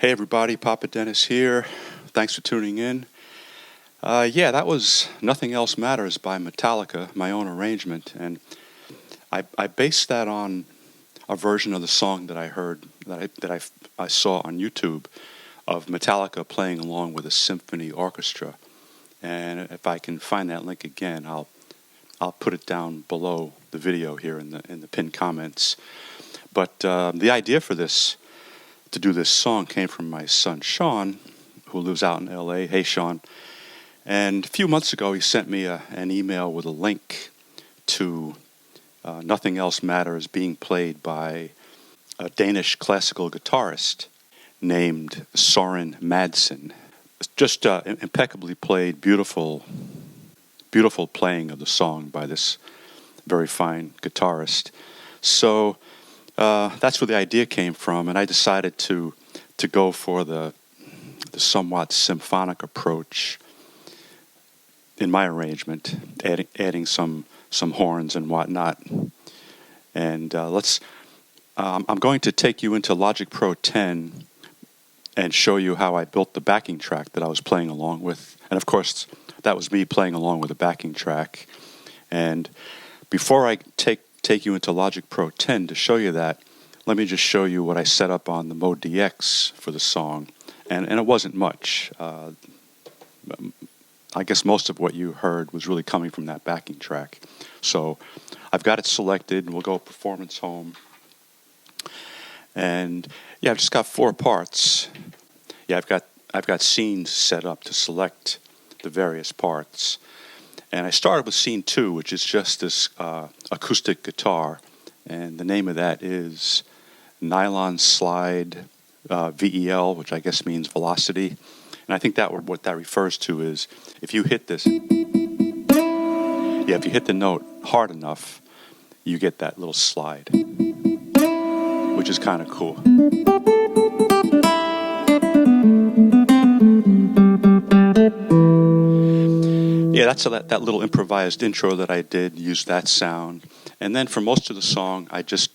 Hey everybody, Papa Dennis here. Thanks for tuning in. That was Nothing Else Matters by Metallica, my own arrangement, and I based that on a version of the song that I heard, I saw on YouTube of Metallica playing along with a symphony orchestra. And if I can find that link again, I'll put it down below the video here in the pinned comments. But the idea for to do this song came from my son Sean, who lives out in LA. Hey Sean. And a few months ago he sent me an email with a link to Nothing Else Matters being played by a Danish classical guitarist named Soren Madsen. Just impeccably played, beautiful playing of the song by this very fine guitarist. So that's where the idea came from, and I decided to go for the somewhat symphonic approach in my arrangement, adding some horns and whatnot. And I'm going to take you into Logic Pro 10 and show you how I built the backing track that I was playing along with. And of course, that was me playing along with the backing track. And before I take you into Logic Pro 10 to show you that, let me just show you what I set up on the MODX for the song. And it wasn't much. I guess most of what you heard was really coming from that backing track. So I've got it selected, and we'll go Performance Home. And yeah, I've just got 4 parts. Yeah, I've got scenes set up to select the various parts. And I started with scene 2, which is just this acoustic guitar, and the name of that is Nylon Slide VEL, which I guess means velocity. And I think what that refers to is if you hit this, if you hit the note hard enough, you get that little slide, which is kind of cool. Yeah, that's that little improvised intro that I did, used that sound. And then for most of the song, I just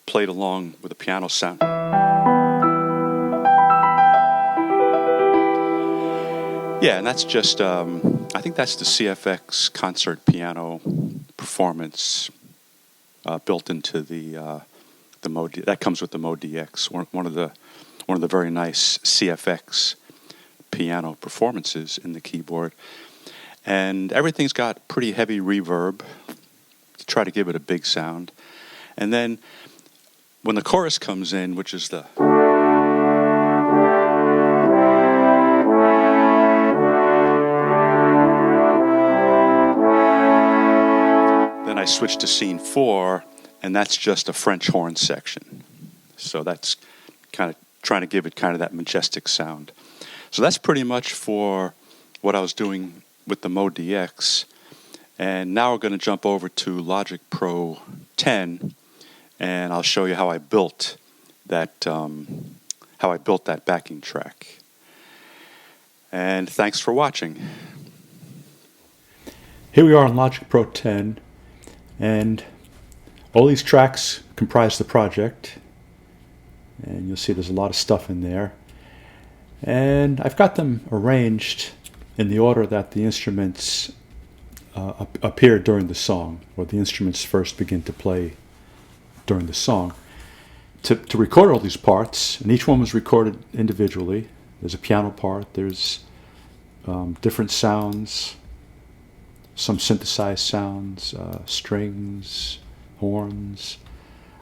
played along with a piano sound. Yeah, and that's just, I think that's the CFX concert piano performance built into the MODX. That comes with the MODX, one of the very nice CFX piano performances in the keyboard. And everything's got pretty heavy reverb to try to give it a big sound. And then when the chorus comes in, which is the... Then I switch to scene 4, and that's just a French horn section. So that's kind of trying to give it kind of that majestic sound. So that's pretty much for what I was doing with the MODX. And now we're going to jump over to Logic Pro 10, and I'll show you how I built that backing track. And thanks for watching. Here we are on Logic Pro 10, and all these tracks comprise the project, and you'll see there's a lot of stuff in there. And I've got them arranged in the order that the instruments appear during the song, or the instruments first begin to play during the song. To record all these parts, and each one was recorded individually. There's a piano part, there's different sounds, some synthesized sounds, strings, horns.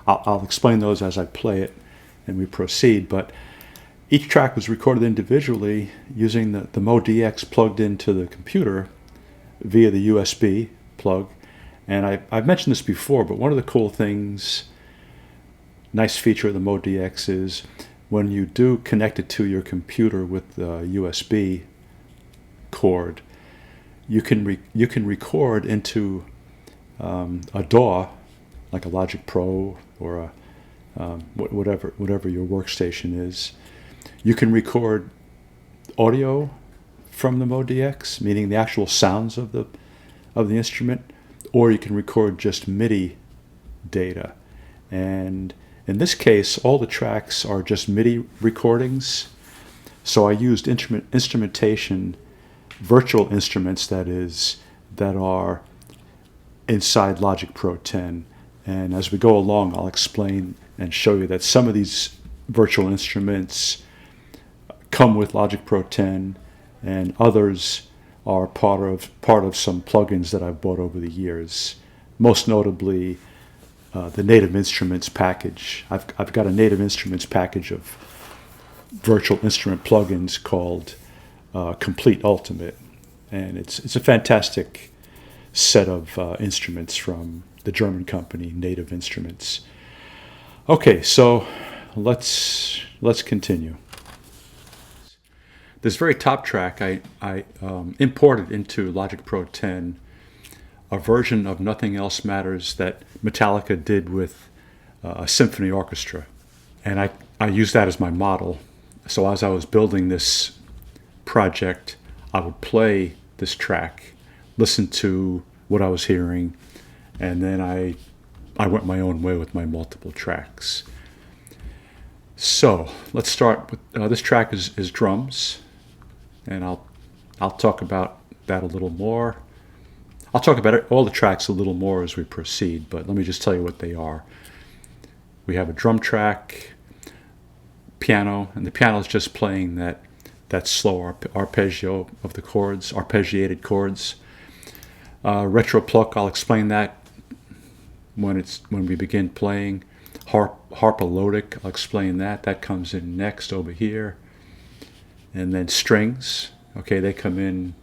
I'll explain those as I play it and we proceed, but each track was recorded individually using the MODX plugged into the computer via the USB plug. And I've mentioned this before, but one of the cool things, nice feature of the MODX is when you do connect it to your computer with the USB cord, you can record into a DAW, like a Logic Pro or whatever your workstation is. You can record audio from the MODX, meaning the actual sounds of the instrument, or you can record just MIDI data. And in this case, all the tracks are just MIDI recordings. So I used instrumentation, virtual instruments that are inside Logic Pro 10. And as we go along, I'll explain and show you that some of these virtual instruments come with Logic Pro 10, and others are part of some plugins that I've bought over the years. Most notably, the Native Instruments package. I've got a Native Instruments package of virtual instrument plugins called Complete Ultimate, and it's a fantastic set of instruments from the German company Native Instruments. Okay, so let's continue. This very top track I imported into Logic Pro 10 a version of Nothing Else Matters that Metallica did with a symphony orchestra. And I used that as my model. So as I was building this project, I would play this track, listen to what I was hearing, and then I went my own way with my multiple tracks. So let's start with this track is drums, and I'll talk about that a little more. I'll talk about all the tracks a little more as we proceed, but let me just tell you what they are. We have a drum track, piano, and the piano is just playing that slow arpeggio of the chords, arpeggiated chords. Retro pluck, I'll explain that when we begin playing. Harpolodic, I'll explain that. That comes in next over here. And then strings, okay, they come in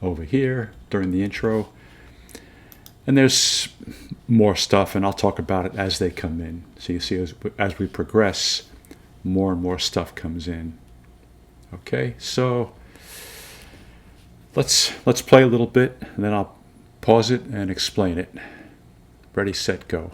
over here during the intro. And there's more stuff, and I'll talk about it as they come in. So you see, as we progress, more and more stuff comes in. Okay, so let's play a little bit, and then I'll pause it and explain it. Ready, set, go.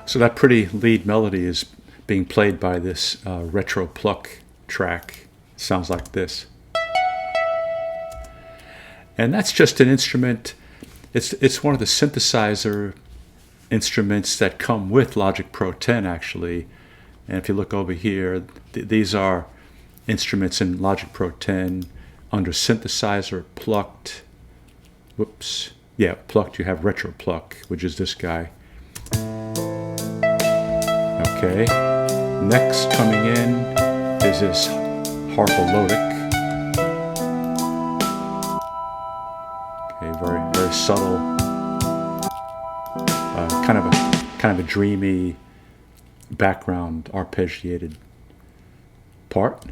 So that pretty lead melody is being played by this retro pluck track. It sounds like this. And that's just an instrument. It's one of the synthesizer instruments that come with Logic Pro 10, actually. And if you look over here, these are instruments in Logic Pro 10 under synthesizer, plucked. Whoops. Yeah, plucked, you have retro pluck, which is this guy. Okay, next coming in is this harpolodic. Okay, very, very subtle, kind of a dreamy background arpeggiated part.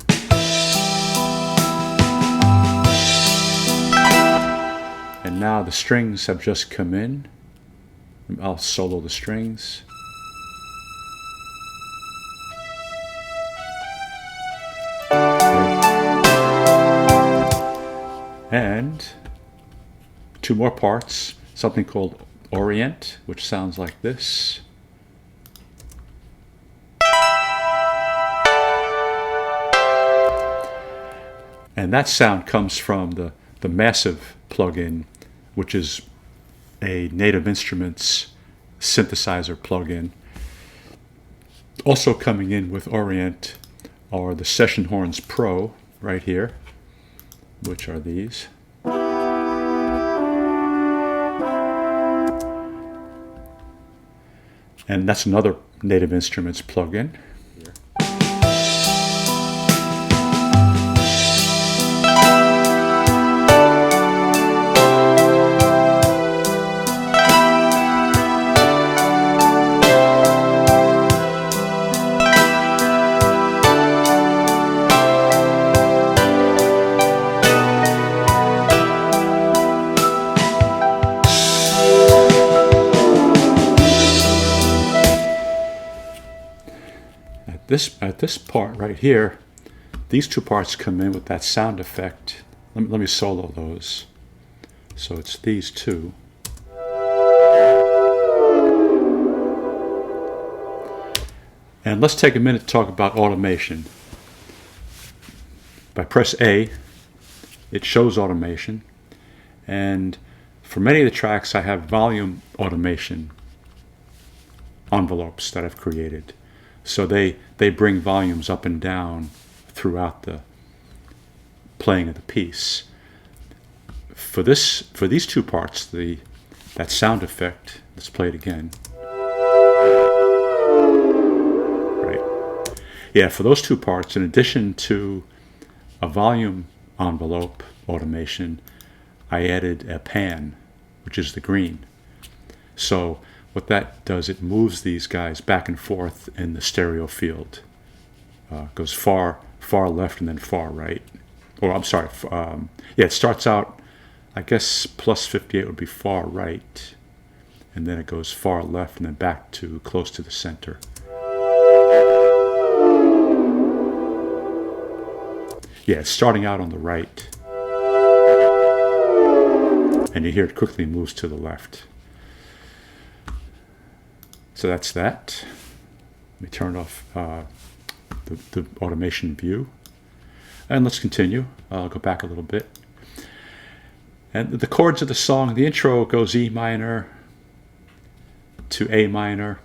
And now the strings have just come in. I'll solo the strings. And two more parts, something called Orient, which sounds like this. And that sound comes from the Massive plugin, which is a Native Instruments synthesizer plugin. Also coming in with Orient are the Session Horns Pro right here, which are these. And that's another Native Instruments plugin. At this part right here, these two parts come in with that sound effect. Let me solo those. So it's these two. And let's take a minute to talk about automation. If I press A, it shows automation. And for many of the tracks, I have volume automation envelopes that I've created. So they bring volumes up and down throughout the playing of the piece. For these two parts, that sound effect, let's play it again. Right. Yeah, for those two parts, in addition to a volume envelope automation, I added a pan, which is the green. So what that does, it moves these guys back and forth in the stereo field. Goes far left and then far right. Or I'm sorry, yeah, it starts out, I guess plus 58 would be far right, and then it goes far left and then back to close to the center. Yeah, it's starting out on the right, and you hear it quickly moves to the left. So that's that. Let me turn off the automation view. And let's continue. I'll go back a little bit. And the chords of the song, the intro goes E minor to A minor.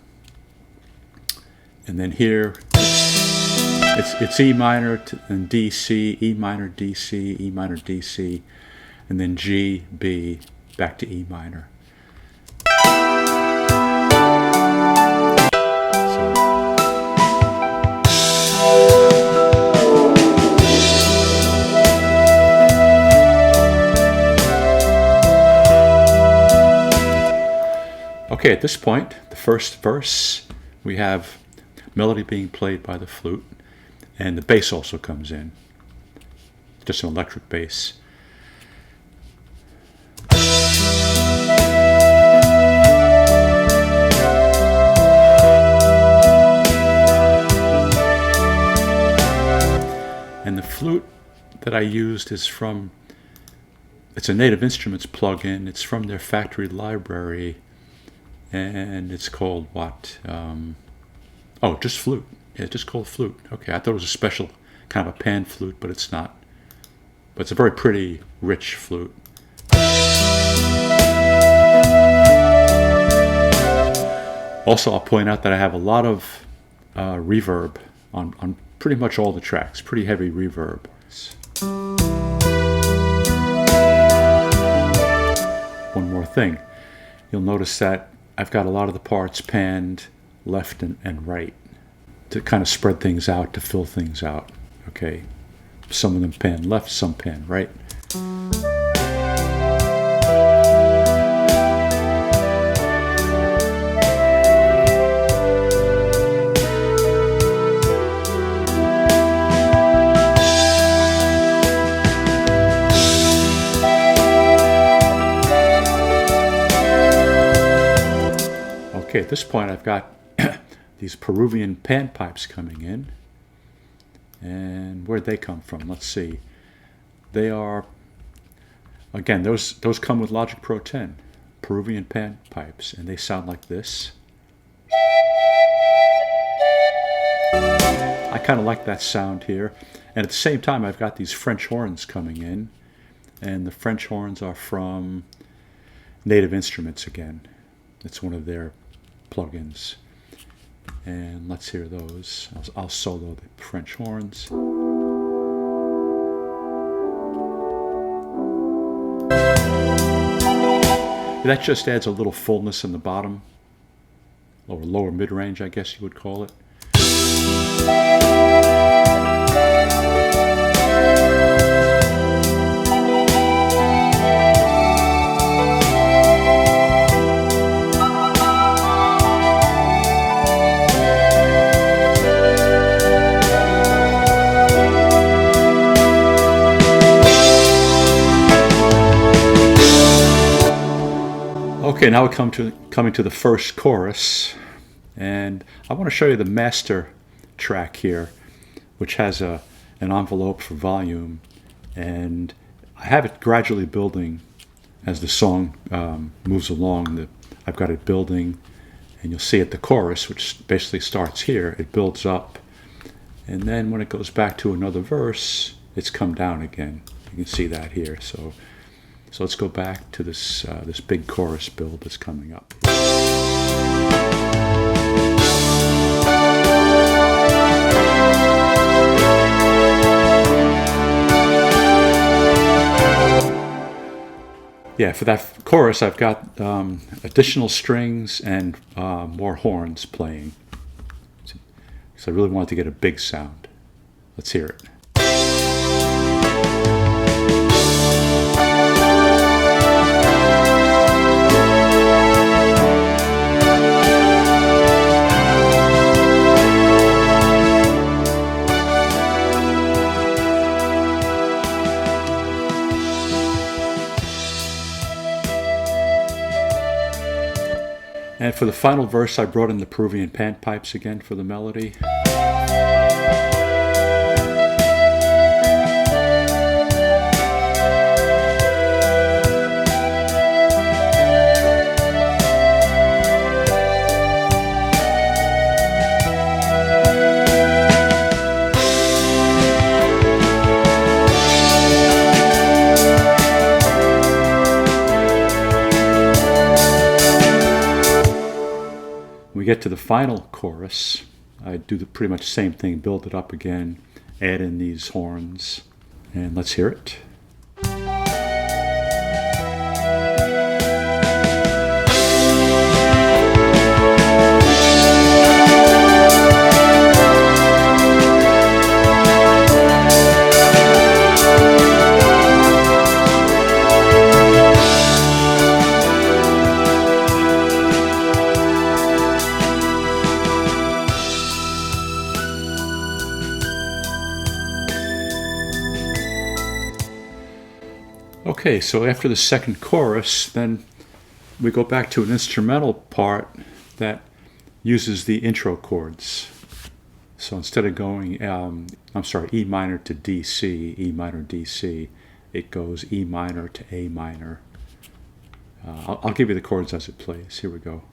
And then here, it's E minor and D, C, E minor, D, C, E minor, D, C, and then G, B, back to E minor. Okay, at this point, the first verse, we have melody being played by the flute, and the bass also comes in, just an electric bass. And the flute that I used is from, it's a Native Instruments plugin. It's from their factory library. And it's called what? Oh, just flute. Yeah, just called flute. Okay, I thought it was a special kind of a pan flute, but it's not. But it's a very pretty, rich flute. Also, I'll point out that I have a lot of reverb on pretty much all the tracks. Pretty heavy reverb. One more thing. You'll notice that I've got a lot of the parts panned left and right to kind of spread things out, to fill things out. Okay, some of them pan left, some pan right. Okay, at this point I've got these Peruvian panpipes coming in. And where'd they come from? Let's see. They are, again, those come with Logic Pro 10, Peruvian panpipes, and they sound like this. I kind of like that sound here. And at the same time, I've got these French horns coming in. And the French horns are from Native Instruments again. It's one of their plugins. And let's hear those. I'll solo the French horns. That just adds a little fullness in the bottom, or lower mid-range, I guess you would call it. Okay, now we're coming to the first chorus, and I want to show you the master track here, which has an envelope for volume, and I have it gradually building as the song moves along. I've got it building, and you'll see at the chorus, which basically starts here, it builds up, and then when it goes back to another verse, it's come down again. You can see that here. So let's go back to this big chorus build that's coming up. Yeah, for that chorus, I've got additional strings and more horns playing. So I really wanted to get a big sound. Let's hear it. And for the final verse, I brought in the Peruvian panpipes again for the melody. We get to the final chorus, I do the pretty much same thing, build it up again, add in these horns, and let's hear it. Okay, so after the second chorus, then we go back to an instrumental part that uses the intro chords. So instead of going, E minor to D, C, E minor, D, C, it goes E minor to A minor. I'll give you the chords as it plays. Here we go.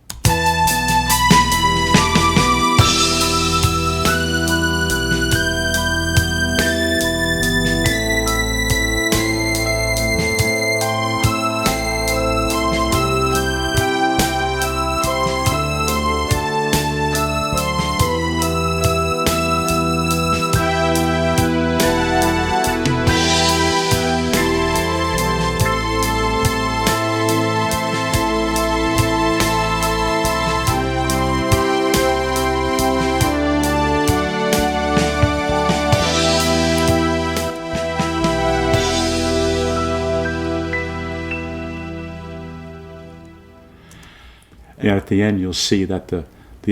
And at the end, you'll see that the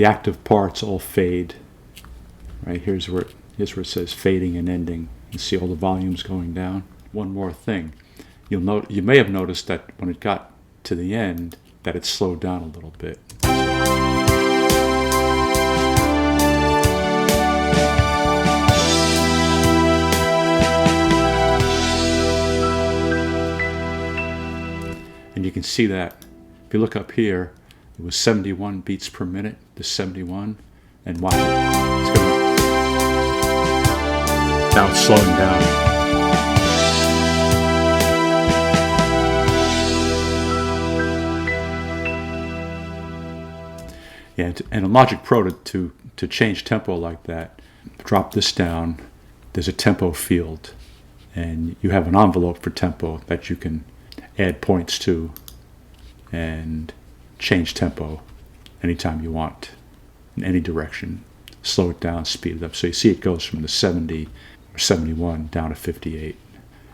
active parts all fade. Right, here's where it says fading and ending. You see all the volumes going down. One more thing, you may have noticed that when it got to the end, that it slowed down a little bit. And you can see that if you look up here, it was 71 beats per minute to 71, and watch it. Now it's slowing down. Yeah, and in Logic Pro to change tempo like that, drop this down. There's a tempo field, and you have an envelope for tempo that you can add points to, and change tempo anytime you want, in any direction. Slow it down, speed it up. So you see it goes from the 70 or 71 down to 58.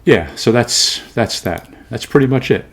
Yeah, so that's that. That's pretty much it.